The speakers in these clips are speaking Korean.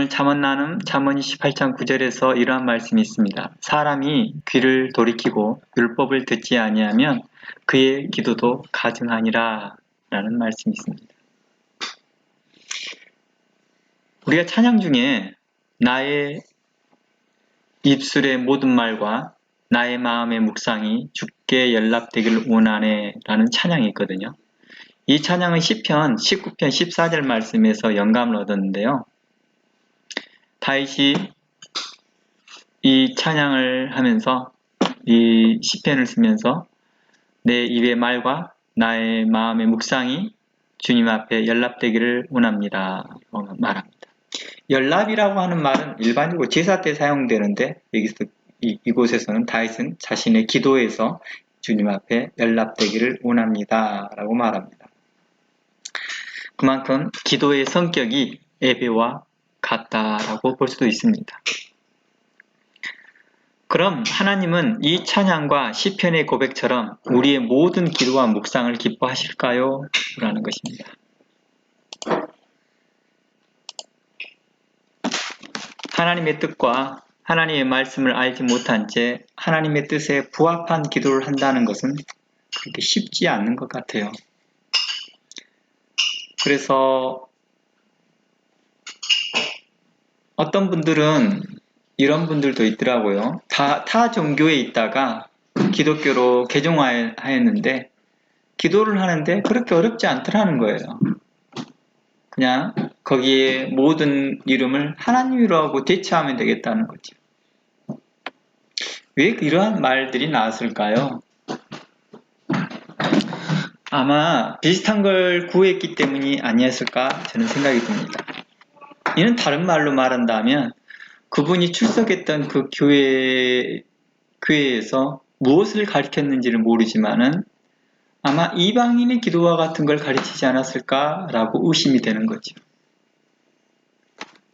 오늘 잠언 나눔 잠언 28장 9절에서 이러한 말씀이 있습니다. 사람이 귀를 돌이키고 율법을 듣지 아니하면 그의 기도도 가증하니라 라는 말씀이 있습니다. 우리가 찬양 중에 나의 입술의 모든 말과 나의 마음의 묵상이 주께 연락되기를 원하네 라는 찬양이 있거든요. 이 찬양은 시편 19편 14절 말씀에서 영감을 얻었는데요. 다윗이 이 찬양을 하면서 이 시편을 쓰면서 내 입의 말과 나의 마음의 묵상이 주님 앞에 연락되기를 원합니다 라고 말합니다. 연락이라고 하는 말은 일반적으로 제사 때 사용되는데 여기서 이곳에서는 다윗은 자신의 기도에서 주님 앞에 연락되기를 원합니다 라고 말합니다. 그만큼 기도의 성격이 예배와 같다라고 볼 수도 있습니다. 그럼 하나님은 이 찬양과 시편의 고백처럼 우리의 모든 기도와 묵상을 기뻐하실까요? 라는 것입니다. 하나님의 뜻과 하나님의 말씀을 알지 못한 채 하나님의 뜻에 부합한 기도를 한다는 것은 그렇게 쉽지 않는 것 같아요. 그래서 어떤 분들은 이런 분들도 있더라고요. 타 종교에 있다가 기독교로 개종하였는데 기도를 하는데 그렇게 어렵지 않더라는 거예요. 그냥 거기에 모든 이름을 하나님이라고 하고 대체하면 되겠다는 거죠. 왜 이러한 말들이 나왔을까요? 아마 비슷한 걸 구했기 때문이 아니었을까 저는 생각이 듭니다. 이는 다른 말로 말한다면 그분이 출석했던 그 교회에서 무엇을 가르쳤는지를 모르지만은 아마 이방인의 기도와 같은 걸 가르치지 않았을까라고 의심이 되는 거죠.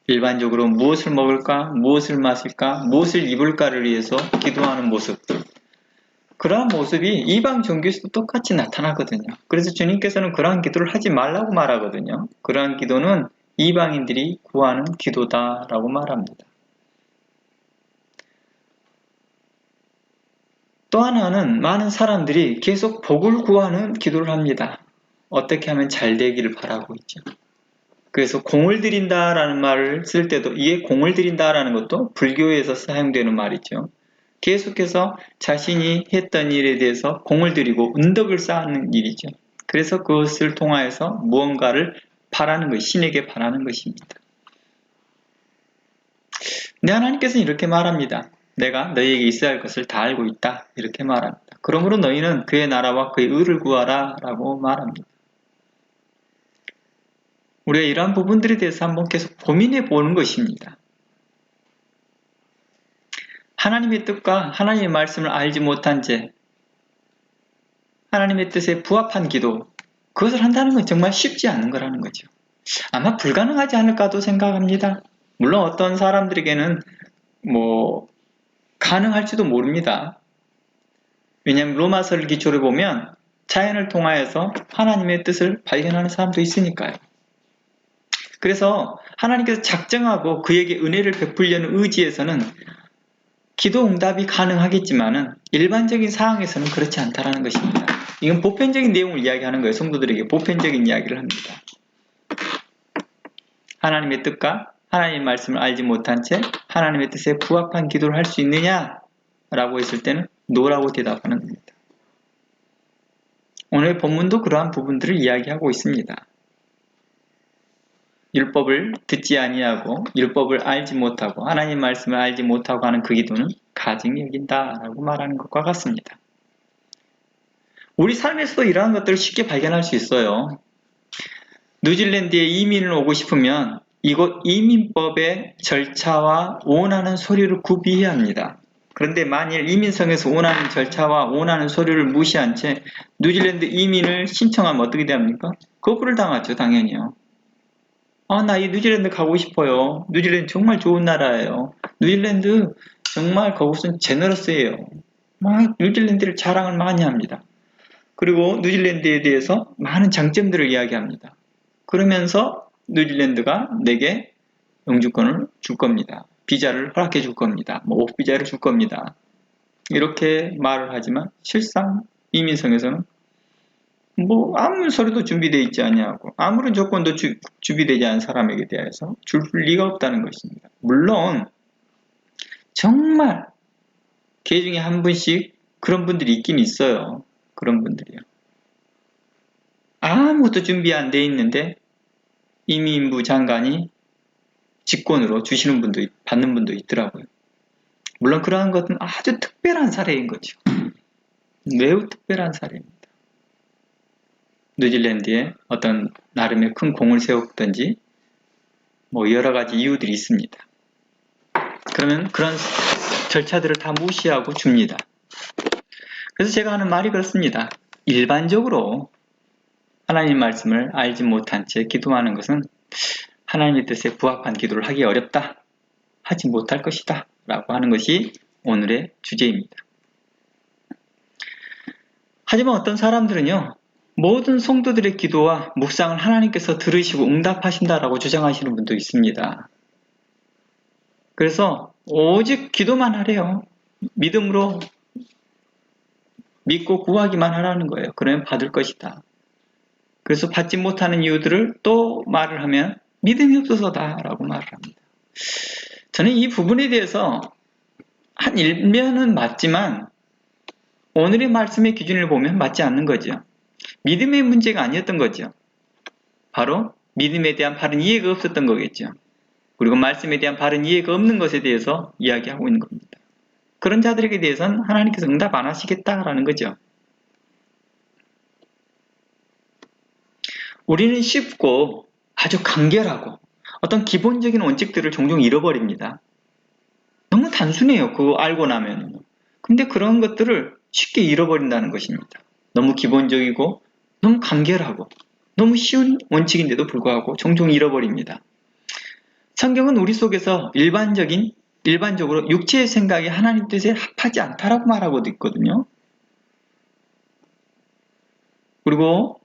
일반적으로 무엇을 먹을까, 무엇을 마실까, 무엇을 입을까를 위해서 기도하는 모습들. 그러한 모습이 이방 종교에서도 똑같이 나타나거든요. 그래서 주님께서는 그러한 기도를 하지 말라고 말하거든요. 그러한 기도는 이방인들이 구하는 기도다라고 말합니다. 또 하나는 많은 사람들이 계속 복을 구하는 기도를 합니다. 어떻게 하면 잘 되기를 바라고 있죠. 그래서 공을 들인다라는 말을 쓸 때도 이게 공을 들인다라는 것도 불교에서 사용되는 말이죠. 계속해서 자신이 했던 일에 대해서 공을 들이고 은덕을 쌓는 일이죠. 그래서 그것을 통하여서 무언가를 바라는 것, 신에게 바라는 것입니다. 근데 하나님께서는 이렇게 말합니다. 내가 너희에게 있어야 할 것을 다 알고 있다. 이렇게 말합니다. 그러므로 너희는 그의 나라와 그의 의를 구하라 라고 말합니다. 우리가 이러한 부분들에 대해서 한번 계속 고민해 보는 것입니다. 하나님의 뜻과 하나님의 말씀을 알지 못한 채 하나님의 뜻에 부합한 기도, 그것을 한다는 건 정말 쉽지 않은 거라는 거죠. 아마 불가능하지 않을까도 생각합니다. 물론 어떤 사람들에게는 가능할지도 모릅니다. 왜냐하면 로마서를 기초로 보면 자연을 통하여서 하나님의 뜻을 발견하는 사람도 있으니까요. 그래서 하나님께서 작정하고 그에게 은혜를 베풀려는 의지에서는 기도 응답이 가능하겠지만은 일반적인 상황에서는 그렇지 않다라는 것입니다. 이건 보편적인 내용을 이야기하는 거예요. 성도들에게 보편적인 이야기를 합니다. 하나님의 뜻과 하나님의 말씀을 알지 못한 채 하나님의 뜻에 부합한 기도를 할 수 있느냐라고 했을 때는 노라고 대답하는 겁니다. 오늘 본문도 그러한 부분들을 이야기하고 있습니다. 율법을 듣지 아니하고 율법을 알지 못하고 하나님 말씀을 알지 못하고 하는 그 기도는 가증히 여긴다라고 말하는 것과 같습니다. 우리 삶에서도 이러한 것들을 쉽게 발견할 수 있어요. 뉴질랜드에 이민을 오고 싶으면 이곳 이민법의 절차와 원하는 서류를 구비해야 합니다. 그런데 만일 이민성에서 원하는 절차와 원하는 서류를 무시한 채 뉴질랜드 이민을 신청하면 어떻게 됩니까? 거부를 당하죠, 당연히요. 나 이 뉴질랜드 가고 싶어요. 뉴질랜드 정말 좋은 나라예요. 뉴질랜드 정말 그곳은 제너러스예요. 막 뉴질랜드를 자랑을 많이 합니다. 그리고 뉴질랜드에 대해서 많은 장점들을 이야기합니다. 그러면서 뉴질랜드가 내게 영주권을 줄 겁니다. 비자를 허락해 줄 겁니다. 뭐 옥비자를 줄 겁니다. 이렇게 말을 하지만 실상 이민성에서는 뭐 아무 소리도 준비되어 있지 않냐고 아무런 조건도 준비되지 않은 사람에게 대해서 줄 리가 없다는 것입니다. 물론 정말 개 중에 한 분씩 그런 분들이 있긴 있어요. 그런 분들이요. 아무것도 준비 안 돼 있는데 이민부 장관이 직권으로 주시는 분도 받는 분도 있더라고요. 물론 그러한 것은 아주 특별한 사례인 거죠. 매우 특별한 사례입니다. 뉴질랜드에 어떤 나름의 큰 공을 세웠든지 뭐 여러 가지 이유들이 있습니다. 그러면 그런 절차들을 다 무시하고 줍니다. 그래서 제가 하는 말이 그렇습니다. 일반적으로 하나님 말씀을 알지 못한 채 기도하는 것은 하나님의 뜻에 부합한 기도를 하기 어렵다. 하지 못할 것이다. 라고 하는 것이 오늘의 주제입니다. 하지만 어떤 사람들은요. 모든 성도들의 기도와 묵상을 하나님께서 들으시고 응답하신다라고 주장하시는 분도 있습니다. 그래서 오직 기도만 하래요. 믿음으로 믿고 구하기만 하라는 거예요. 그러면 받을 것이다. 그래서 받지 못하는 이유들을 또 말을 하면 믿음이 없어서다 라고 말을 합니다. 저는 이 부분에 대해서 한 일면은 맞지만 오늘의 말씀의 기준을 보면 맞지 않는 거죠. 믿음의 문제가 아니었던 거죠. 바로 믿음에 대한 바른 이해가 없었던 거겠죠. 그리고 말씀에 대한 바른 이해가 없는 것에 대해서 이야기하고 있는 겁니다. 그런 자들에게 대해서는 하나님께서 응답 안 하시겠다라는 거죠. 우리는 쉽고 아주 간결하고 어떤 기본적인 원칙들을 종종 잃어버립니다. 너무 단순해요. 그거 알고 나면. 근데 그런 것들을 쉽게 잃어버린다는 것입니다. 너무 기본적이고 너무 간결하고 너무 쉬운 원칙인데도 불구하고 종종 잃어버립니다. 성경은 우리 속에서 일반적으로 육체의 생각이 하나님 뜻에 합하지 않다라고 말하고도 있거든요. 그리고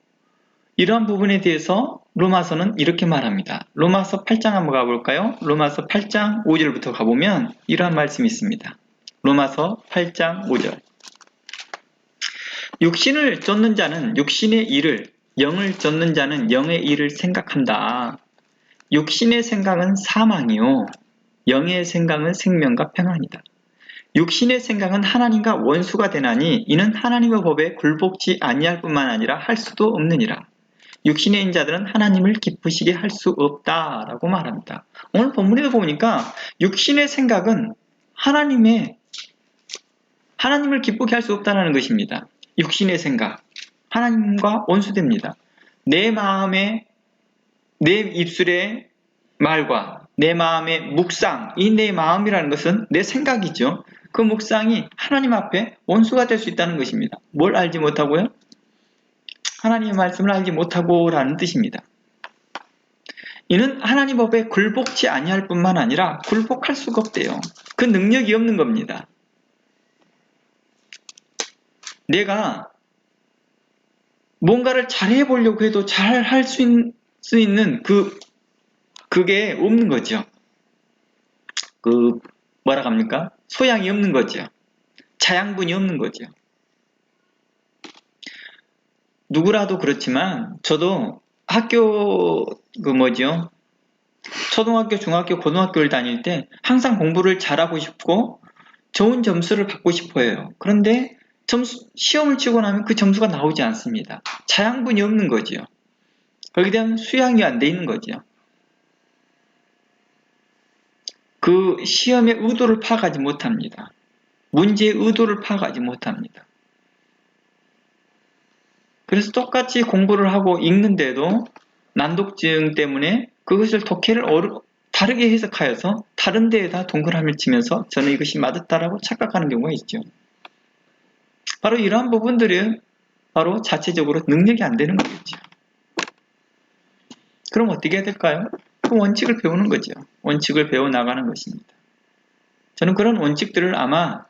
이러한 부분에 대해서 로마서는 이렇게 말합니다. 로마서 8장 한번 가볼까요? 로마서 8장 5절부터 가보면 이러한 말씀이 있습니다. 로마서 8장 5절. 육신을 쫓는 자는 육신의 일을, 영을 쫓는 자는 영의 일을 생각한다. 육신의 생각은 사망이요 영의 생각은 생명과 평안이다. 육신의 생각은 하나님과 원수가 되나니 이는 하나님의 법에 굴복지 아니할 뿐만 아니라 할 수도 없느니라. 육신의 인자들은 하나님을 기쁘시게 할 수 없다라고 말합니다. 오늘 본문에도 보니까 육신의 생각은 하나님을 기쁘게 할 수 없다는 것입니다. 육신의 생각, 하나님과 원수됩니다. 내 마음에 내 입술의 말과 내 마음의 묵상, 이 내 마음이라는 것은 내 생각이죠. 그 묵상이 하나님 앞에 원수가 될 수 있다는 것입니다. 뭘 알지 못하고요? 하나님의 말씀을 알지 못하고 라는 뜻입니다. 이는 하나님 법에 굴복치 아니할 뿐만 아니라 굴복할 수가 없대요. 그 능력이 없는 겁니다. 내가 뭔가를 잘해보려고 해도 잘 할 수 있는 그게 없는 거죠. 뭐라고 합니까? 소양이 없는 거죠. 자양분이 없는 거죠. 누구라도 그렇지만 저도 학교 초등학교, 중학교, 고등학교를 다닐 때 항상 공부를 잘하고 싶고 좋은 점수를 받고 싶어요. 그런데 시험을 치고 나면 그 점수가 나오지 않습니다. 자양분이 없는 거죠. 거기에 대한 수양이 안 돼 있는 거죠. 그 시험의 의도를 파악하지 못합니다. 문제의 의도를 파악하지 못합니다. 그래서 똑같이 공부를 하고 읽는데도 난독증 때문에 그것을 독해를 다르게 해석하여서 다른 데에다 동그라미를 치면서 저는 이것이 맞았다라고 착각하는 경우가 있죠. 바로 이러한 부분들은 바로 자체적으로 능력이 안 되는 거겠죠. 그럼 어떻게 해야 될까요? 그 원칙을 배우는 거죠. 원칙을 배워나가는 것입니다. 저는 그런 원칙들을 아마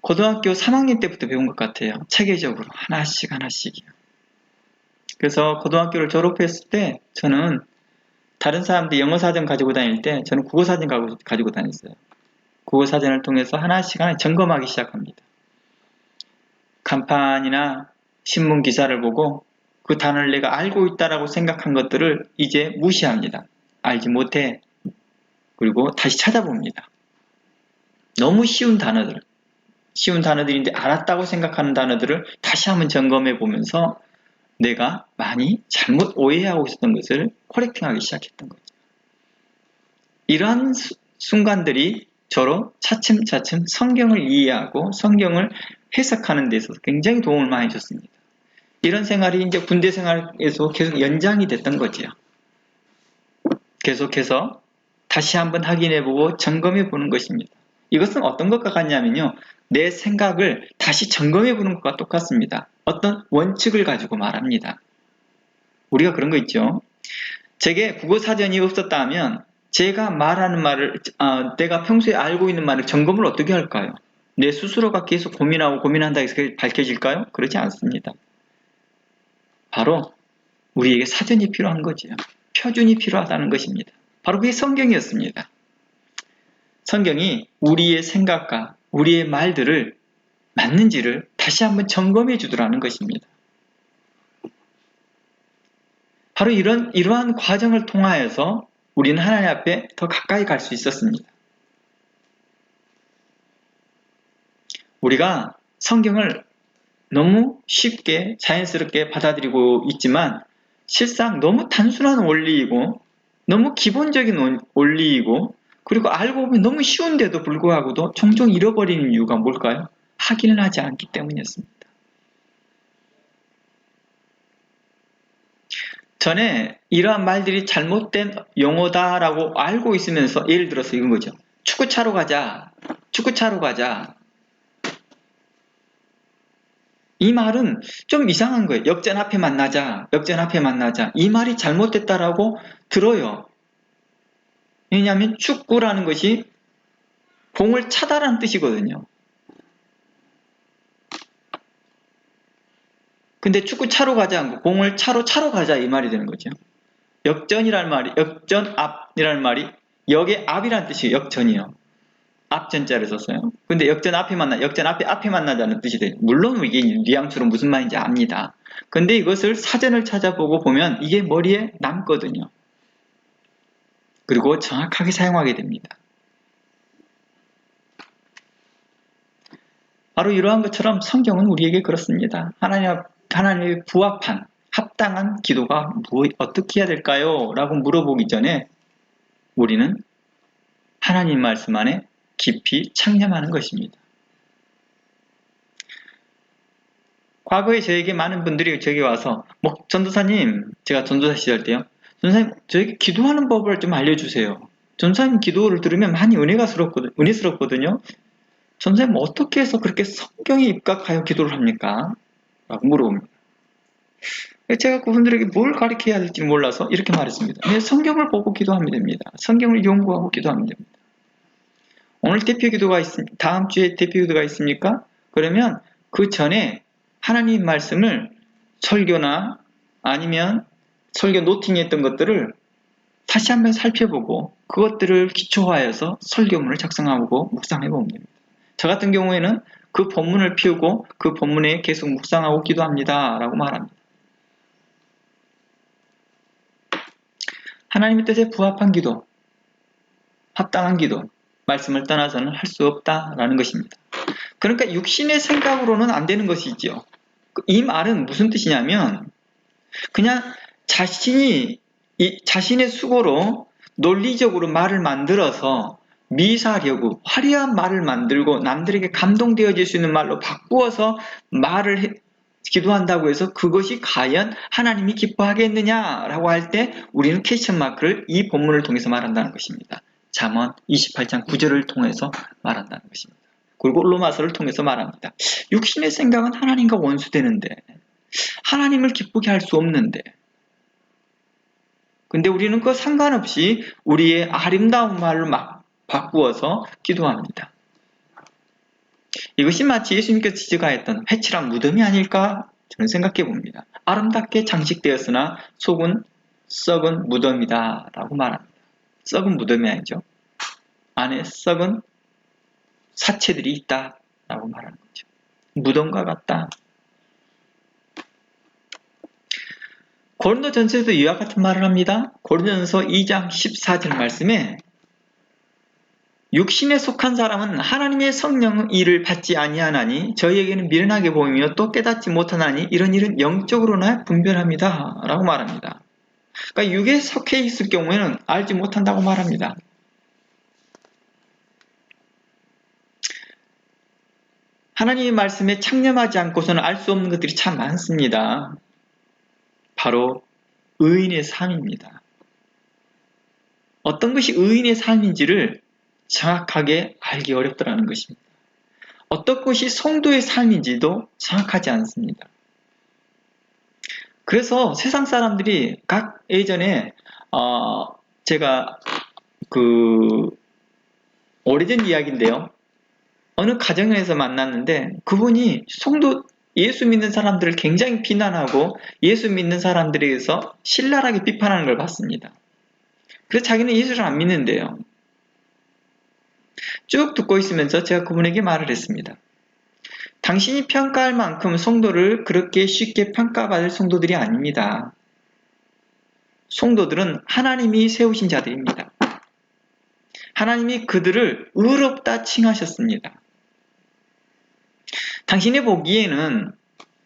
고등학교 3학년 때부터 배운 것 같아요. 체계적으로 하나씩이요. 그래서 고등학교를 졸업했을 때 저는 다른 사람들이 영어 사전 가지고 다닐 때 저는 국어 사전 가지고 다녔어요. 국어 사전을 통해서 하나씩 점검하기 시작합니다. 간판이나 신문 기사를 보고 그 단어를 내가 알고 있다라고 생각한 것들을 이제 무시합니다. 알지 못해. 그리고 다시 찾아봅니다. 너무 쉬운 단어들인데 알았다고 생각하는 단어들을 다시 한번 점검해 보면서 내가 많이 잘못 오해하고 있었던 것을 코렉팅하기 시작했던 거죠. 이러한 순간들이 저로 차츰차츰 성경을 이해하고 성경을 해석하는 데 있어서 굉장히 도움을 많이 줬습니다. 이런 생활이 이제 군대 생활에서 계속 연장이 됐던 거지요. 계속해서 다시 한번 확인해보고 점검해보는 것입니다. 이것은 어떤 것과 같냐면요. 내 생각을 다시 점검해보는 것과 똑같습니다. 어떤 원칙을 가지고 말합니다. 우리가 그런 거 있죠. 제게 국어사전이 없었다면 제가 말하는 말을 내가 평소에 알고 있는 말을 점검을 어떻게 할까요? 내 스스로가 계속 고민한다 해서 밝혀질까요? 그렇지 않습니다. 바로 우리에게 사전이 필요한 거지요. 표준이 필요하다는 것입니다. 바로 그게 성경이었습니다. 성경이 우리의 생각과 우리의 말들을 맞는지를 다시 한번 점검해 주더라는 것입니다. 바로 이러한 과정을 통하여서 우리는 하나님 앞에 더 가까이 갈 수 있었습니다. 우리가 성경을 너무 쉽게 자연스럽게 받아들이고 있지만 실상 너무 단순한 원리이고 너무 기본적인 원리이고 그리고 알고 보면 너무 쉬운데도 불구하고도 종종 잃어버리는 이유가 뭘까요? 확인을 하지 않기 때문이었습니다. 전에 이러한 말들이 잘못된 용어다라고 알고 있으면서 예를 들어서 이런 거죠. 축구 차러 가자. 이 말은 좀 이상한 거예요. 역전 앞에 만나자. 이 말이 잘못됐다라고 들어요. 왜냐하면 축구라는 것이 공을 차다라는 뜻이거든요. 근데 축구 차로 가자 않고 공을 차로 가자 이 말이 되는 거죠. 역전 앞이라는 말이 역의 앞이라는 뜻이에요. 역전이요. 앞전자를 썼어요. 근데 역전 앞에 만나자는 뜻이 돼요. 물론 이게 뉘앙스로 무슨 말인지 압니다. 근데 이것을 사전을 찾아보고 보면 이게 머리에 남거든요. 그리고 정확하게 사용하게 됩니다. 바로 이러한 것처럼 성경은 우리에게 그렇습니다. 하나님의 부합한 합당한 기도가 어떻게 해야 될까요? 라고 물어보기 전에 우리는 하나님 말씀 안에 깊이 창념하는 것입니다. 과거에 저에게 많은 분들이 저에게 와서 전도사님, 제가 전도사 시절 때요. 전도사님, 저에게 기도하는 법을 좀 알려주세요. 전도사님 기도를 들으면 많이 은혜스럽거든요. 전도사님 어떻게 해서 그렇게 성경에 입각하여 기도를 합니까? 라고 물어봅니다. 제가 그분들에게 뭘 가르쳐야 될지 몰라서 이렇게 말했습니다. 성경을 보고 기도하면 됩니다. 성경을 연구하고 기도하면 됩니다. 다음 주에 대표 기도가 있습니까? 그러면 그 전에 하나님 말씀을 설교나 아니면 설교 노팅했던 것들을 다시 한번 살펴보고 그것들을 기초화해서 설교문을 작성하고 묵상해보면 됩니다. 저 같은 경우에는 그 본문을 피우고 그 본문에 계속 묵상하고 기도합니다. 라고 말합니다. 하나님의 뜻에 부합한 기도, 합당한 기도, 말씀을 떠나서는 할 수 없다라는 것입니다. 그러니까 육신의 생각으로는 안 되는 것이지요. 이 말은 무슨 뜻이냐면 그냥 자신의 수고로 논리적으로 말을 만들어서 미사려고 화려한 말을 만들고 남들에게 감동되어질 수 있는 말로 바꾸어서 기도한다고 해서 그것이 과연 하나님이 기뻐하겠느냐라고 할 때 우리는 퀘스천 마크를 이 본문을 통해서 말한다는 것입니다. 잠언 28장 9절을 통해서 말한다는 것입니다. 그리고 로마서를 통해서 말합니다. 육신의 생각은 하나님과 원수되는데 하나님을 기쁘게 할 수 없는데 근데 우리는 그거 상관없이 우리의 아름다운 말로 막 바꾸어서 기도합니다. 이것이 마치 예수님께서 지적하였던 회칠한 무덤이 아닐까 저는 생각해 봅니다. 아름답게 장식되었으나 속은 썩은 무덤이다 라고 말합니다. 썩은 무덤이 아니죠. 안에 썩은 사체들이 있다 라고 말하는 거죠. 무덤과 같다. 고린도전서에도 이와 같은 말을 합니다. 고린도전서 2장 14절 말씀에 육신에 속한 사람은 하나님의 성령 일을 받지 아니하나니 저희에게는 미련하게 보이며 또 깨닫지 못하나니 이런 일은 영적으로나 분별합니다 라고 말합니다. 그러니까 육에 속해 있을 경우에는 알지 못한다고 말합니다. 하나님의 말씀에 창념하지 않고서는 알 수 없는 것들이 참 많습니다. 바로 의인의 삶입니다. 어떤 것이 의인의 삶인지를 정확하게 알기 어렵다는 것입니다. 어떤 것이 성도의 삶인지도 정확하지 않습니다. 그래서 세상 사람들이 각 예전에 제가 오래전 이야기인데요. 어느 가정에서 만났는데 그분이 성도 예수 믿는 사람들을 굉장히 비난하고 예수 믿는 사람들에 의해서 신랄하게 비판하는 걸 봤습니다. 그래서 자기는 예수를 안 믿는데요. 쭉 듣고 있으면서 제가 그분에게 말을 했습니다. 당신이 평가할 만큼 성도를 그렇게 쉽게 평가받을 성도들이 아닙니다. 성도들은 하나님이 세우신 자들입니다. 하나님이 그들을 의롭다 칭하셨습니다. 당신이 보기에는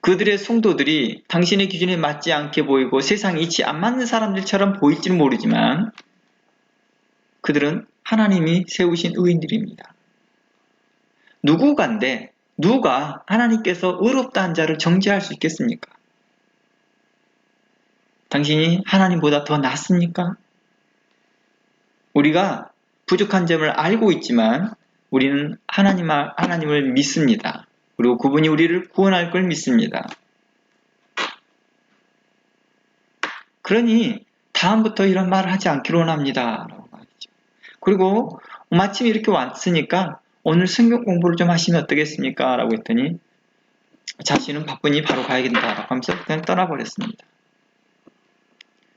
그들의 성도들이 당신의 기준에 맞지 않게 보이고 세상에 이치 안 맞는 사람들처럼 보일지는 모르지만 그들은 하나님이 세우신 의인들입니다. 누구간데 누가 하나님께서 의롭다한 자를 정죄할 수 있겠습니까? 당신이 하나님보다 더 낫습니까? 우리가 부족한 점을 알고 있지만 우리는 하나님을 믿습니다. 그리고 그분이 우리를 구원할 걸 믿습니다. 그러니 다음부터 이런 말을 하지 않기로 원합니다. 라고 말이죠. 그리고 마침 이렇게 왔으니까 오늘 성경 공부를 좀 하시면 어떻겠습니까? 라고 했더니 자신은 바쁘니 바로 가야겠다 라고 하면서 그냥 떠나버렸습니다.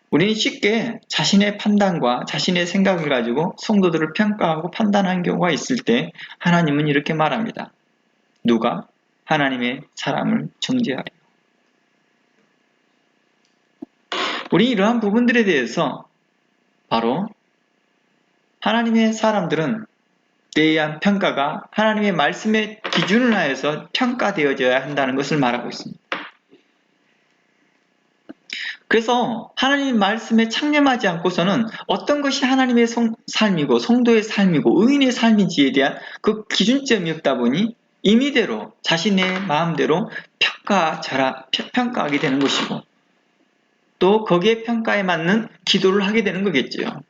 우리는 쉽게 자신의 판단과 자신의 생각을 가지고 성도들을 평가하고 판단하는 경우가 있을 때 하나님은 이렇게 말합니다. 누가 하나님의 사람을 정죄하여. 우리 이러한 부분들에 대해서 바로 하나님의 사람들은 대한 평가가 하나님의 말씀의 기준을 하여서 평가되어져야 한다는 것을 말하고 있습니다. 그래서 하나님의 말씀에 창념하지 않고서는 어떤 것이 하나님의 삶이고 성도의 삶이고 의인의 삶인지에 대한 그 기준점이 없다 보니 임의대로 자신의 마음대로 평가하게 되는 것이고 또 거기에 평가에 맞는 기도를 하게 되는 거겠죠.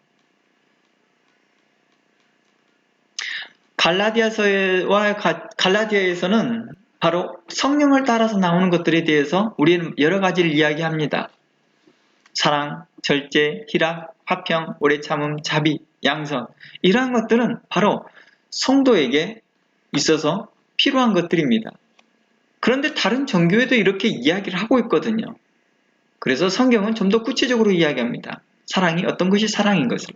갈라디아에서는 바로 성령을 따라서 나오는 것들에 대해서 우리는 여러 가지를 이야기합니다. 사랑, 절제, 희락, 화평, 오래 참음, 자비, 양선 이러한 것들은 바로 성도에게 있어서 필요한 것들입니다. 그런데 다른 종교에도 이렇게 이야기를 하고 있거든요. 그래서 성경은 좀 더 구체적으로 이야기합니다. 사랑이 어떤 것이 사랑인 것을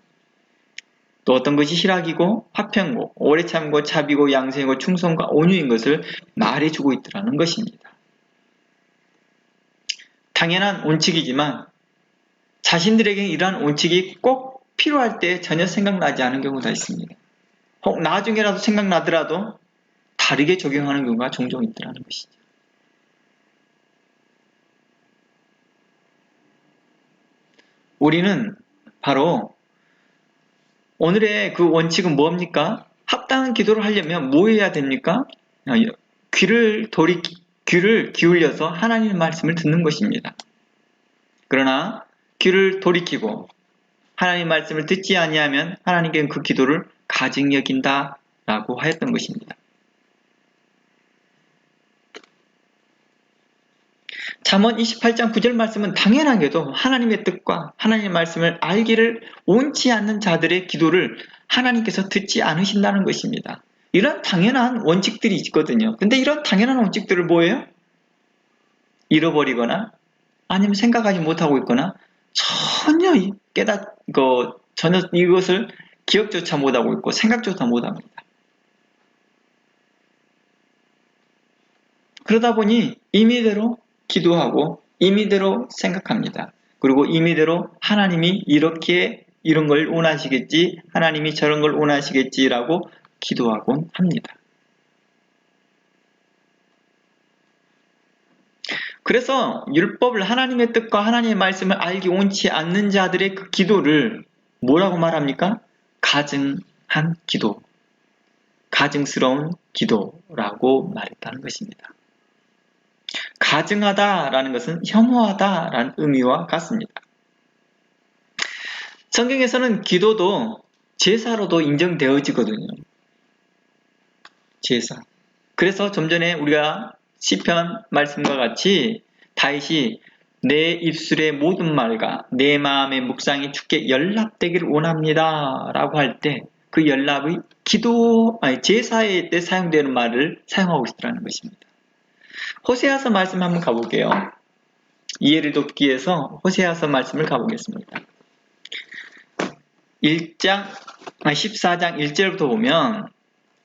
또 어떤 것이 희락이고 화평이고 오래 참고 자비고 양선이고 충성과 온유인 것을 말해주고 있더라는 것입니다. 당연한 원칙이지만 자신들에게 이러한 원칙이 꼭 필요할 때 전혀 생각나지 않은 경우가 있습니다. 혹 나중에라도 생각나더라도 다르게 적용하는 경우가 종종 있더라는 것이죠. 우리는 바로 오늘의 그 원칙은 뭡니까? 합당한 기도를 하려면 뭐 해야 됩니까? 귀를 기울여서 하나님의 말씀을 듣는 것입니다. 그러나 귀를 돌이키고 하나님의 말씀을 듣지 아니하면 하나님께는 그 기도를 가증히 여긴다라고 하였던 것입니다. 잠언 28장 9절 말씀은 당연하게도 하나님의 뜻과 하나님의 말씀을 알기를 원치 않는 자들의 기도를 하나님께서 듣지 않으신다는 것입니다. 이런 당연한 원칙들이 있거든요. 근데 이런 당연한 원칙들을 뭐예요? 잃어버리거나 아니면 생각하지 못하고 있거나 전혀 전혀 이것을 기억조차 못하고 있고 생각조차 못합니다. 그러다 보니 임의대로 기도하고 임의대로 생각합니다. 그리고 임의대로 하나님이 이렇게 이런 걸 원하시겠지, 하나님이 저런 걸 원하시겠지라고 기도하곤 합니다. 그래서 율법을 하나님의 뜻과 하나님의 말씀을 알기 원치 않는 자들의 그 기도를 뭐라고 말합니까? 가증한 기도, 가증스러운 기도라고 말했다는 것입니다. 가증하다라는 것은 혐오하다라는 의미와 같습니다. 성경에서는 기도도 제사로도 인정되어지거든요. 제사. 그래서 좀 전에 우리가 시편 말씀과 같이 다윗이 내 입술의 모든 말과 내 마음의 묵상이 주께 연락되기를 원합니다 라고 할 때 그 연락의 제사에 때 사용되는 말을 사용하고 있다는 것입니다. 호세아서 말씀 한번 가볼게요. 이해를 돕기 위해서 호세아서 말씀을 가보겠습니다. 14장 1절부터 보면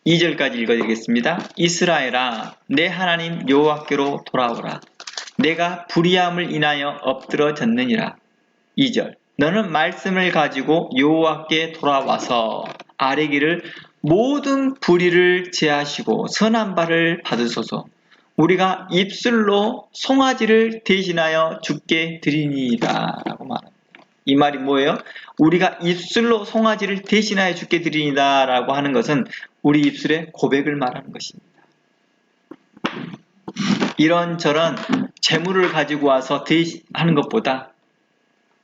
2절까지 읽어드리겠습니다. 이스라엘아, 내 하나님 여호와께로 돌아오라. 내가 불의함을 인하여 엎드러졌느니라. 2절, 너는 말씀을 가지고 여호와께 돌아와서 아뢰기를 모든 불의를 제하시고 선한 바를 받으소서. 우리가 입술로 송아지를 대신하여 주께 드리니이다 라고 말합니다. 이 말이 뭐예요? 우리가 입술로 송아지를 대신하여 주께 드리니다 라고 하는 것은 우리 입술의 고백을 말하는 것입니다. 이런저런 재물을 가지고 와서 하는 것보다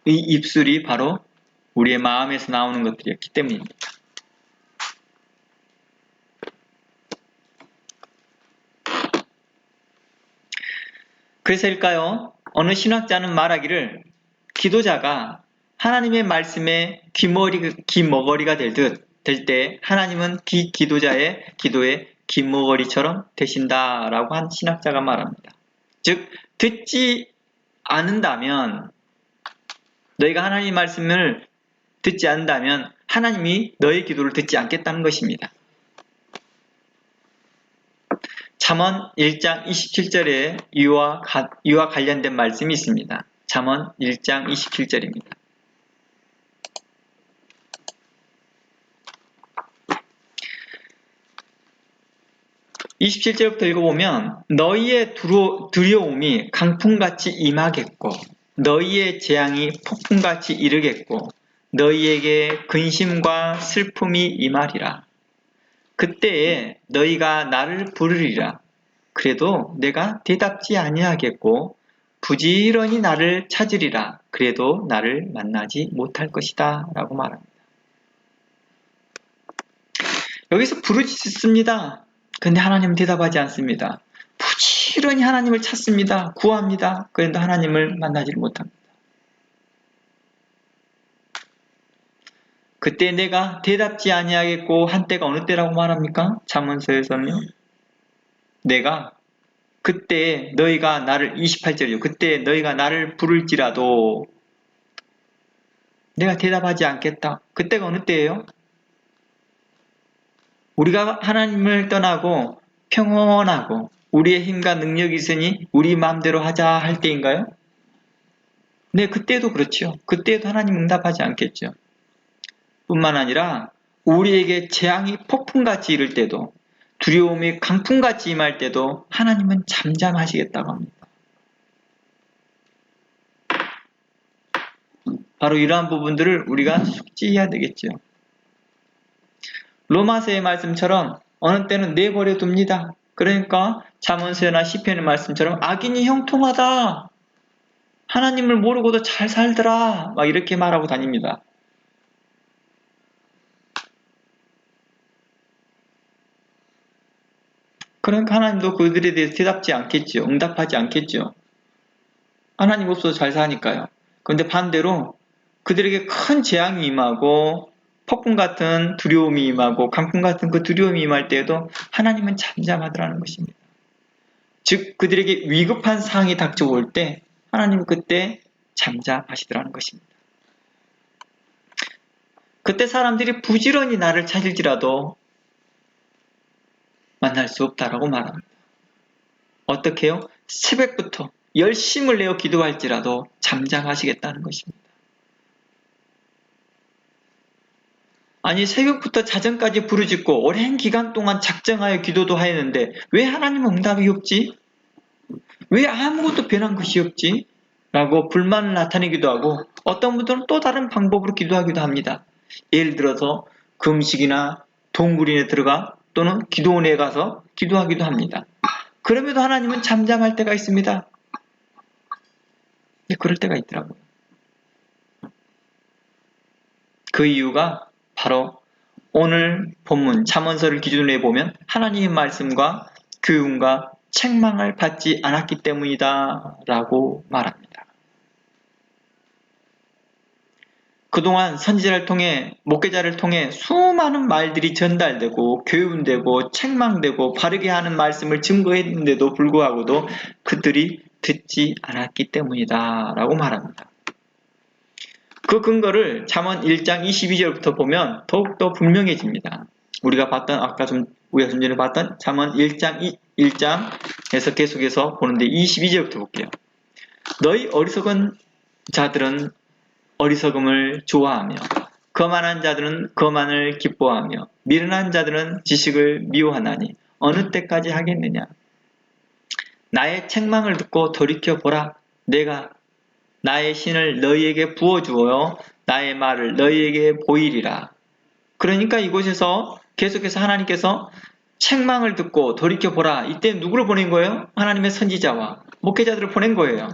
이 입술이 바로 우리의 마음에서 나오는 것들이었기 때문입니다. 그래서일까요? 어느 신학자는 말하기를 기도자가 하나님의 말씀에 귀머거리가 될 때 하나님은 기도자의 기도에 귀머거리처럼 되신다라고 한 신학자가 말합니다. 즉 듣지 않는다면, 너희가 하나님의 말씀을 듣지 않는다면 하나님이 너의 기도를 듣지 않겠다는 것입니다. 잠언 1장 27절에 이와 관련된 말씀이 있습니다. 잠언 1장 27절입니다. 27절부터 읽어보면 너희의 두려움이 강풍같이 임하겠고 너희의 재앙이 폭풍같이 이르겠고 너희에게 근심과 슬픔이 임하리라. 그때에 너희가 나를 부르리라. 그래도 내가 대답지 아니하겠고 부지런히 나를 찾으리라. 그래도 나를 만나지 못할 것이다 라고 말합니다. 여기서 부르짖습니다. 근데 하나님은 대답하지 않습니다. 부지런히 하나님을 찾습니다. 구합니다. 그런데 하나님을 만나지를 못합니다. 그때 내가 대답지 아니하겠고 한때가 어느 때라고 말합니까? 잠언서에서는요. 내가 그때 너희가 나를 28절이요. 그때 너희가 나를 부를지라도 내가 대답하지 않겠다. 그때가 어느 때예요? 우리가 하나님을 떠나고 평온하고 우리의 힘과 능력이 있으니 우리 마음대로 하자 할 때인가요? 네, 그때도 그렇죠. 그때도 하나님 응답하지 않겠죠. 뿐만 아니라 우리에게 재앙이 폭풍같이 이를 때도 두려움이 강풍같이 임할 때도 하나님은 잠잠하시겠다고 합니다. 바로 이러한 부분들을 우리가 숙지해야 되겠죠. 로마서의 말씀처럼 어느 때는 내버려 둡니다. 그러니까 잠언서나 시편의 말씀처럼 악인이 형통하다. 하나님을 모르고도 잘 살더라. 막 이렇게 말하고 다닙니다. 그러니까 하나님도 그들에 대해서 대답지 않겠죠. 응답하지 않겠죠. 하나님 없어도 잘 사니까요. 그런데 반대로 그들에게 큰 재앙이 임하고 폭풍 같은 두려움이 임하고 강풍 같은 그 두려움이 임할 때에도 하나님은 잠잠하더라는 것입니다. 즉 그들에게 위급한 상황이 닥쳐올 때 하나님은 그때 잠잠하시더라는 것입니다. 그때 사람들이 부지런히 나를 찾을지라도 만날 수 없다라고 말합니다. 어떻게 해요? 새벽부터 열심을 내어 기도할지라도 잠잠하시겠다는 것입니다. 아니 새벽부터 자정까지 부르짖고 오랜 기간 동안 작정하여 기도도 하였는데 왜 하나님은 응답이 없지? 왜 아무것도 변한 것이 없지? 라고 불만을 나타내기도 하고 어떤 분들은 또 다른 방법으로 기도하기도 합니다. 예를 들어서 금식이나 동굴인에 들어가 또는 기도원에 가서 기도하기도 합니다. 그럼에도 하나님은 잠잠할 때가 있습니다. 그럴 때가 있더라고요. 그 이유가 바로 오늘 본문 잠언서를 기준으로 해보면 하나님의 말씀과 교훈과 책망을 받지 않았기 때문이다 라고 말합니다. 그동안 선지자를 통해 목회자를 통해 수많은 말들이 전달되고 교훈되고 책망되고 바르게 하는 말씀을 증거했는데도 불구하고도 그들이 듣지 않았기 때문이다 라고 말합니다. 그 근거를 잠언 1장 22절부터 보면 더욱더 분명해집니다. 우리가 전에 봤던 잠언 1장에서 계속해서 보는데 22절부터 볼게요. 너희 어리석은 자들은 어리석음을 좋아하며 거만한 자들은 거만을 기뻐하며 미련한 자들은 지식을 미워하나니 어느 때까지 하겠느냐. 나의 책망을 듣고 돌이켜보라. 내가 나의 신을 너희에게 부어주어요 나의 말을 너희에게 보이리라. 그러니까 이곳에서 계속해서 하나님께서 책망을 듣고 돌이켜보라. 이때 누구를 보낸 거예요? 하나님의 선지자와 목회자들을 보낸 거예요.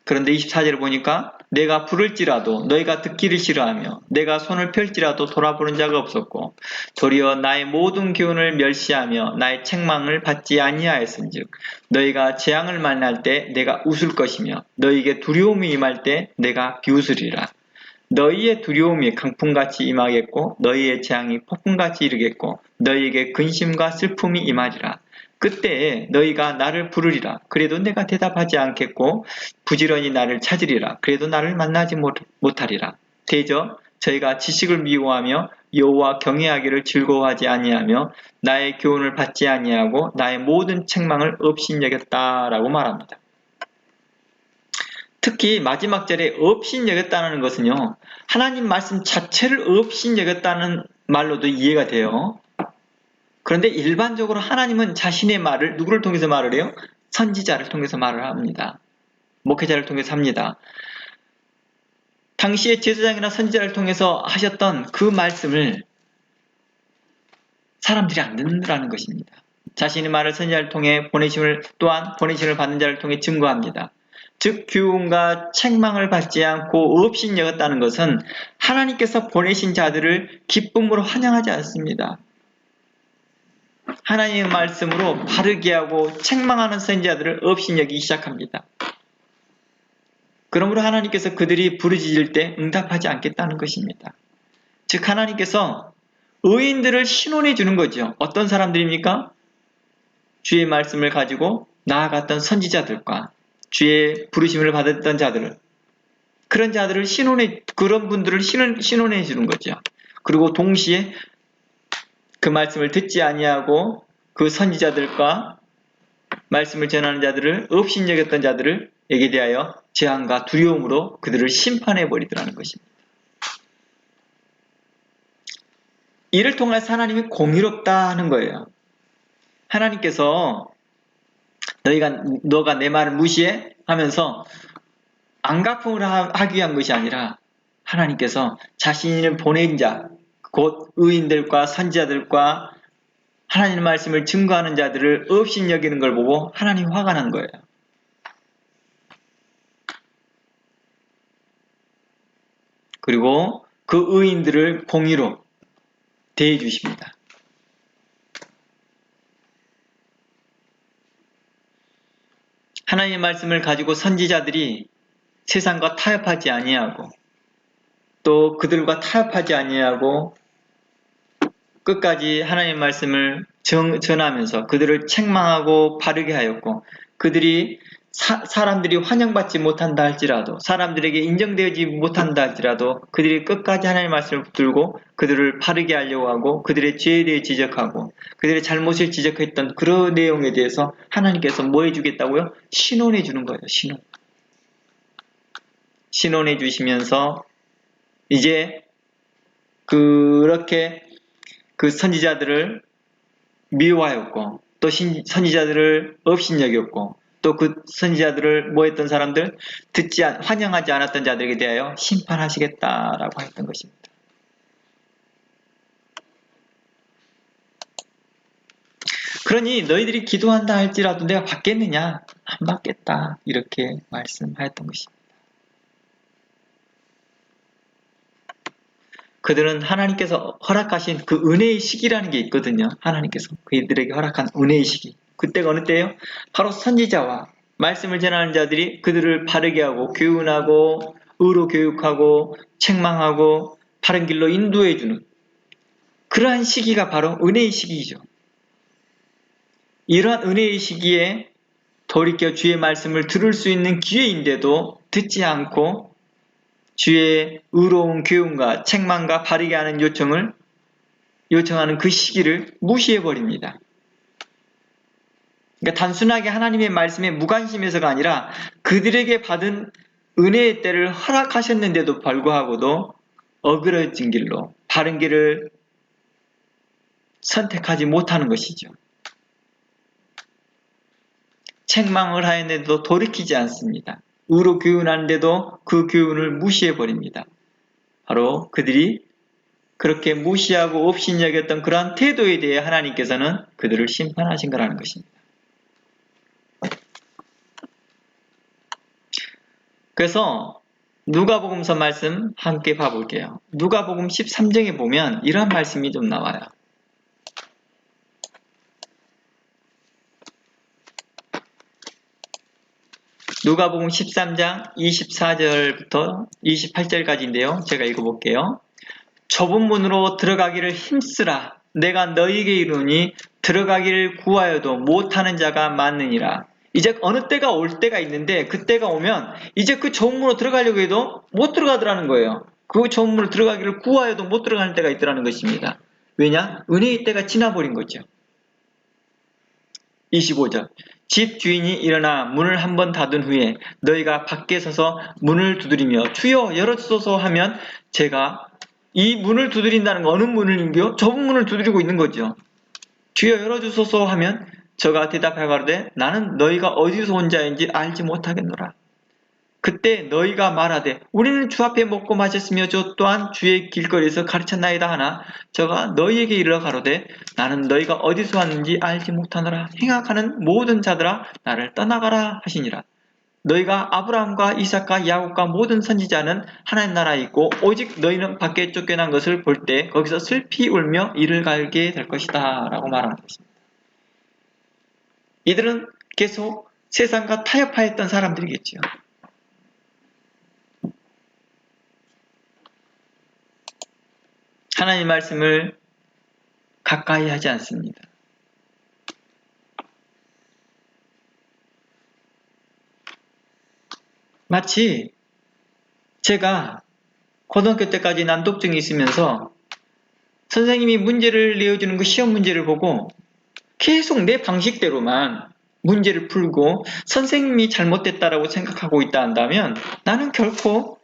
그런데 24절을 보니까 내가 부를지라도 너희가 듣기를 싫어하며 내가 손을 펼지라도 돌아보는 자가 없었고 도리어 나의 모든 교훈을 멸시하며 나의 책망을 받지 아니하였은즉 너희가 재앙을 만날 때 내가 웃을 것이며 너희에게 두려움이 임할 때 내가 비웃으리라. 너희의 두려움이 강풍같이 임하겠고 너희의 재앙이 폭풍같이 이르겠고 너희에게 근심과 슬픔이 임하리라. 그때에 너희가 나를 부르리라. 그래도 내가 대답하지 않겠고 부지런히 나를 찾으리라. 그래도 나를 만나지 못하리라. 대저 저희가 지식을 미워하며 여호와 경외하기를 즐거워하지 아니하며 나의 교훈을 받지 아니하고 나의 모든 책망을 업신여겼다라고 말합니다. 특히 마지막 절에 업신여겼다는 것은요. 하나님 말씀 자체를 업신여겼다는 말로도 이해가 돼요. 그런데 일반적으로 하나님은 자신의 말을 누구를 통해서 말을 해요? 선지자를 통해서 말을 합니다. 목회자를 통해서 합니다. 당시에 제사장이나 선지자를 통해서 하셨던 그 말씀을 사람들이 안 듣는다는 것입니다. 자신의 말을 선지자를 통해 또한 보내심을 받는 자를 통해 증거합니다. 즉 교훈과 책망을 받지 않고 업신여겼다는 것은 하나님께서 보내신 자들을 기쁨으로 환영하지 않습니다. 하나님의 말씀으로 바르게 하고 책망하는 선지자들을 업신여기기 시작합니다. 그러므로 하나님께서 그들이 부르짖을 때 응답하지 않겠다는 것입니다. 즉 하나님께서 의인들을 신원해 주는 거죠. 어떤 사람들입니까? 주의 말씀을 가지고 나아갔던 선지자들과 주의 부르심을 받았던 자들을 그런 분들을 신원해 주는 거죠. 그리고 동시에 그 말씀을 듣지 아니하고 그 선지자들과 말씀을 전하는 자들을 업신여겼던 자들에게 대하여 재앙과 두려움으로 그들을 심판해 버리더라는 것입니다. 이를 통해서 하나님이 공의롭다 하는 거예요. 하나님께서 너가 내 말을 무시해 하면서 안갚음을 하기 위한 것이 아니라 하나님께서 자신을 보낸 자 곧 의인들과 선지자들과 하나님의 말씀을 증거하는 자들을 업신여기는 걸 보고 하나님이 화가 난 거예요. 그리고 그 의인들을 공의로 대해 주십니다. 하나님의 말씀을 가지고 선지자들이 세상과 타협하지 아니하고 또 그들과 타협하지 아니하고 끝까지 하나님의 말씀을 전하면서 그들을 책망하고 바르게 하였고 그들이 사람들이 환영받지 못한다 할지라도, 사람들에게 인정되지 못한다 할지라도 그들이 끝까지 하나님의 말씀을 붙들고 그들을 바르게 하려고 하고 그들의 죄에 대해 지적하고 그들의 잘못을 지적했던 그런 내용에 대해서 하나님께서 뭐 해주겠다고요? 신원해 주는 거예요. 신원해 주시면서 이제 그렇게 그 선지자들을 미워하였고 또 선지자들을 업신여겼고 또 그 선지자들을 뭐 했던 사람들 환영하지 않았던 자들에게 대하여 심판하시겠다라고 했던 것입니다. 그러니 너희들이 기도한다 할지라도 내가 받겠느냐? 안 받겠다. 이렇게 말씀하였던 것입니다. 그들은 하나님께서 허락하신 그 은혜의 시기라는 게 있거든요. 하나님께서 그들에게 허락한 은혜의 시기. 그때가 어느 때예요? 바로 선지자와 말씀을 전하는 자들이 그들을 바르게 하고 교훈하고 의로 교육하고 책망하고 바른 길로 인도해주는 그러한 시기가 바로 은혜의 시기이죠. 이러한 은혜의 시기에 돌이켜 주의 말씀을 들을 수 있는 기회인데도 듣지 않고 주의 의로운 교훈과 책망과 바르게 하는 요청하는 그 시기를 무시해버립니다. 그러니까 단순하게 하나님의 말씀에 무관심해서가 아니라 그들에게 받은 은혜의 때를 허락하셨는데도 불구하고도 어그러진 길로 바른 길을 선택하지 못하는 것이죠. 책망을 하였는데도 돌이키지 않습니다. 의로 교훈하는데도 그 교훈을 무시해버립니다. 바로 그들이 그렇게 무시하고 업신여겼던 그러한 태도에 대해 하나님께서는 그들을 심판하신 거라는 것입니다. 그래서 누가복음서 말씀 함께 봐볼게요. 누가복음 13장에 보면 이런 말씀이 좀 나와요. 누가복음 13장 24절부터 28절까지인데요. 제가 읽어볼게요. 좁은 문으로 들어가기를 힘쓰라. 내가 너희에게 이르노니 들어가기를 구하여도 못하는 자가 많으니라. 이제 어느 때가 올 때가 있는데 그 때가 오면 이제 그 좁은 문으로 들어가려고 해도 못 들어가더라는 거예요. 그 좁은 문으로 들어가기를 구하여도 못 들어가는 때가 있더라는 것입니다. 왜냐? 은혜의 때가 지나버린 거죠. 25절 집 주인이 일어나 문을 한번 닫은 후에 너희가 밖에 서서 문을 두드리며 주여 열어주소서 하면 제가 이 문을 두드린다는 거 어느 문을요? 좁은 문을 두드리고 있는 거죠. 주여 열어주소서 하면 저가 대답하여 가로되 나는 너희가 어디서 온 자인지 알지 못하겠노라. 그때 너희가 말하되 우리는 주 앞에 먹고 마셨으며 저 또한 주의 길거리에서 가르쳤나이다 하나 저가 너희에게 이르러 가로되 나는 너희가 어디서 왔는지 알지 못하노라. 행악하는 모든 자들아 나를 떠나가라 하시니라. 너희가 아브라함과 이삭과 야곱과 모든 선지자는 하나님 나라에 있고 오직 너희는 밖에 쫓겨난 것을 볼 때 거기서 슬피 울며 이를 갈게 될 것이다 라고 말하는 것입니다. 이들은 계속 세상과 타협하였던 사람들이겠죠. 하나님 말씀을 가까이 하지 않습니다. 마치 제가 고등학교 때까지 난독증이 있으면서 선생님이 문제를 내어주는 그 시험 문제를 보고 계속 내 방식대로만 문제를 풀고 선생님이 잘못됐다라고 생각하고 있다 한다면 나는 결코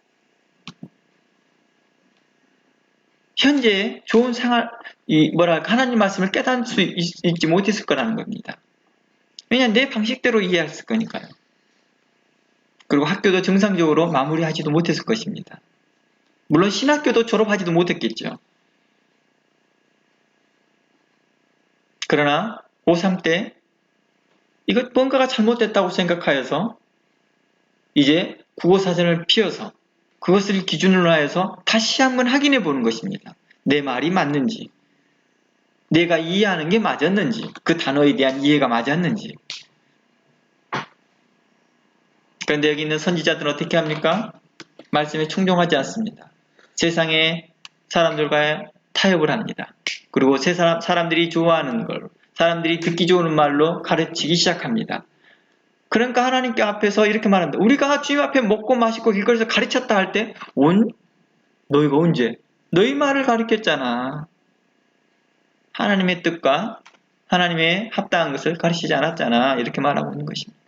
현재 좋은 생활, 하나님 말씀을 깨달을 수 있지 못했을 거라는 겁니다. 왜냐하면 내 방식대로 이해했을 거니까요. 그리고 학교도 정상적으로 마무리하지도 못했을 것입니다. 물론 신학교도 졸업하지도 못했겠죠. 그러나 고3 때 이것 뭔가가 잘못됐다고 생각하여서 이제 국어사전을 펴서 그것을 기준으로 하여서 다시 한번 확인해 보는 것입니다. 내 말이 맞는지, 내가 이해하는 게 맞았는지, 그 단어에 대한 이해가 맞았는지. 그런데 여기 있는 선지자들은 어떻게 합니까? 말씀에 충종하지 않습니다. 세상의 사람들과 타협을 합니다. 그리고 사람들이 좋아하는 걸, 사람들이 듣기 좋은 말로 가르치기 시작합니다. 그러니까 하나님께 앞에서 이렇게 말합니다. 우리가 주님 앞에 먹고 마시고 길거리에서 가르쳤다 할 때, 너희가 언제? 너희 말을 가르쳤잖아. 하나님의 뜻과 하나님의 합당한 것을 가르치지 않았잖아. 이렇게 말하고 있는 것입니다.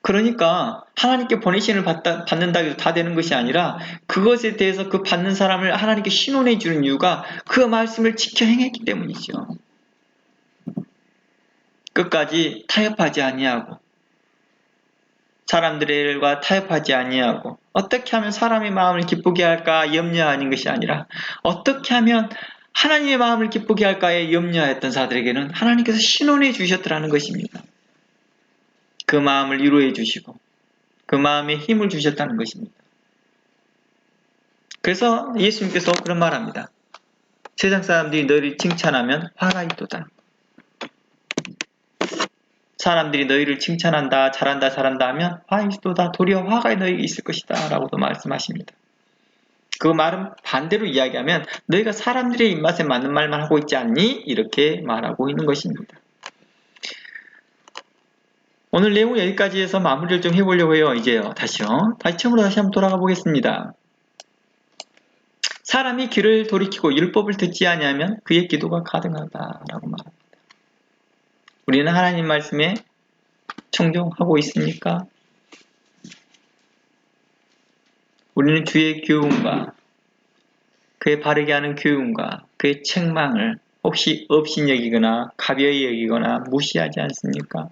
그러니까 하나님께 보내신을 받는다고 해서 다 되는 것이 아니라 그것에 대해서 그 받는 사람을 하나님께 신원해 주는 이유가 그 말씀을 지켜 행했기 때문이죠. 끝까지 타협하지 아니하고 사람들과 타협하지 아니하고 어떻게 하면 사람의 마음을 기쁘게 할까 염려하는 것이 아니라 어떻게 하면 하나님의 마음을 기쁘게 할까에 염려했던 자들에게는 하나님께서 신원해 주셨더라는 것입니다. 그 마음을 위로해 주시고 그 마음에 힘을 주셨다는 것입니다. 그래서 예수님께서 그런 말합니다. 세상 사람들이 너희를 칭찬하면 화가 있도다. 사람들이 너희를 칭찬한다, 잘한다 하면 화가 있도다. 도리어 화가 너희에게 있을 것이다. 라고도 말씀하십니다. 그 말은 반대로 이야기하면 너희가 사람들의 입맛에 맞는 말만 하고 있지 않니? 이렇게 말하고 있는 것입니다. 오늘 내용 여기까지 해서 마무리를 좀 해보려고 해요. 이제요. 다시 처음으로 다시 한번 돌아가 보겠습니다. 사람이 귀를 돌이키고 율법을 듣지 아니하면 그의 기도가 가증하다라고 말합니다. 우리는 하나님 말씀에 청종하고 있습니까? 우리는 주의 교훈과 그의 바르게 하는 교훈과 그의 책망을 혹시 없이 여기거나 가벼이 여기거나 무시하지 않습니까?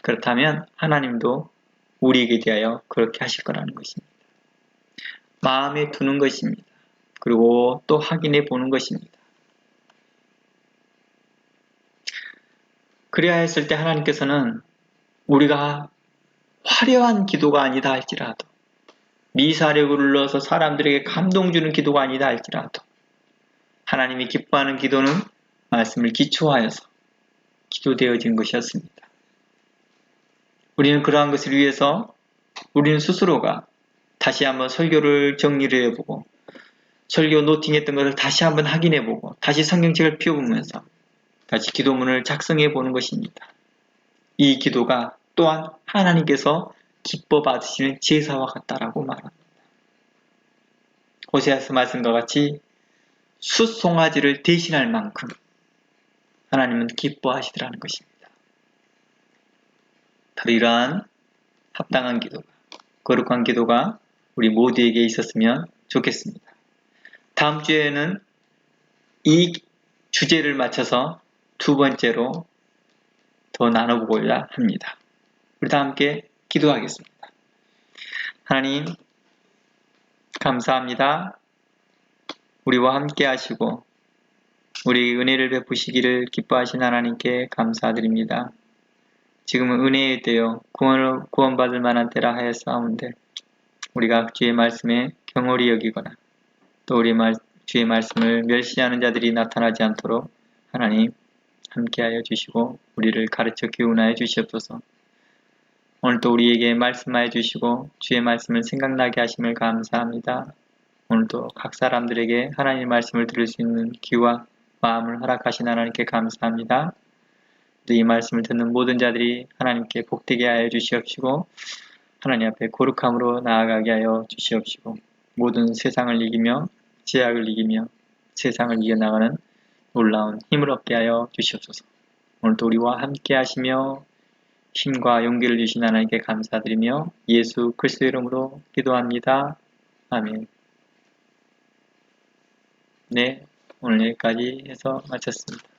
그렇다면 하나님도 우리에게 대하여 그렇게 하실 거라는 것입니다. 마음에 두는 것입니다. 그리고 또 확인해 보는 것입니다. 그래야 했을 때 하나님께서는 우리가 화려한 기도가 아니다 할지라도 미사력을 눌러서 사람들에게 감동 주는 기도가 아니다 할지라도 하나님이 기뻐하는 기도는 말씀을 기초하여서 기도되어진 것이었습니다. 우리는 그러한 것을 위해서 우리는 스스로가 다시 한번 설교를 정리를 해보고 설교 노팅했던 것을 다시 한번 확인해보고 다시 성경책을 펴보면서 다시 기도문을 작성해 보는 것입니다. 이 기도가 또한 하나님께서 기뻐 받으시는 제사와 같다라고 말합니다. 호세아서 말씀과 같이 숫송아지를 대신할 만큼 하나님은 기뻐하시더라는 것입니다. 바로 이러한 합당한 기도가, 거룩한 기도가 우리 모두에게 있었으면 좋겠습니다. 다음 주에는 이 주제를 맞춰서 두 번째로 더 나눠보고자 합니다. 우리 다 함께 기도하겠습니다. 하나님, 감사합니다. 우리와 함께 하시고 우리 은혜를 베푸시기를 기뻐하신 하나님께 감사드립니다. 지금은 은혜에 대여 구원받을 만한 때라 하였사온데 우리가 주의 말씀에 경홀히 여기거나 또 주의 말씀을 멸시하는 자들이 나타나지 않도록 하나님 함께하여 주시고 우리를 가르쳐 교훈하여 주시옵소서. 오늘도 우리에게 말씀하여 주시고 주의 말씀을 생각나게 하심을 감사합니다. 오늘도 각 사람들에게 하나님의 말씀을 들을 수 있는 귀와 마음을 허락하신 하나님께 감사합니다. 또 이 말씀을 듣는 모든 자들이 하나님께 복되게 하여 주시옵시고 하나님 앞에 거룩함으로 나아가게 하여 주시옵시고 모든 세상을 이기며 죄악을 이기며 세상을 이겨나가는 놀라운 힘을 얻게 하여 주시옵소서. 오늘도 우리와 함께 하시며 힘과 용기를 주신 하나님께 감사드리며 예수 그리스도의 이름으로 기도합니다. 아멘. 네, 오늘 여기까지 해서 마쳤습니다.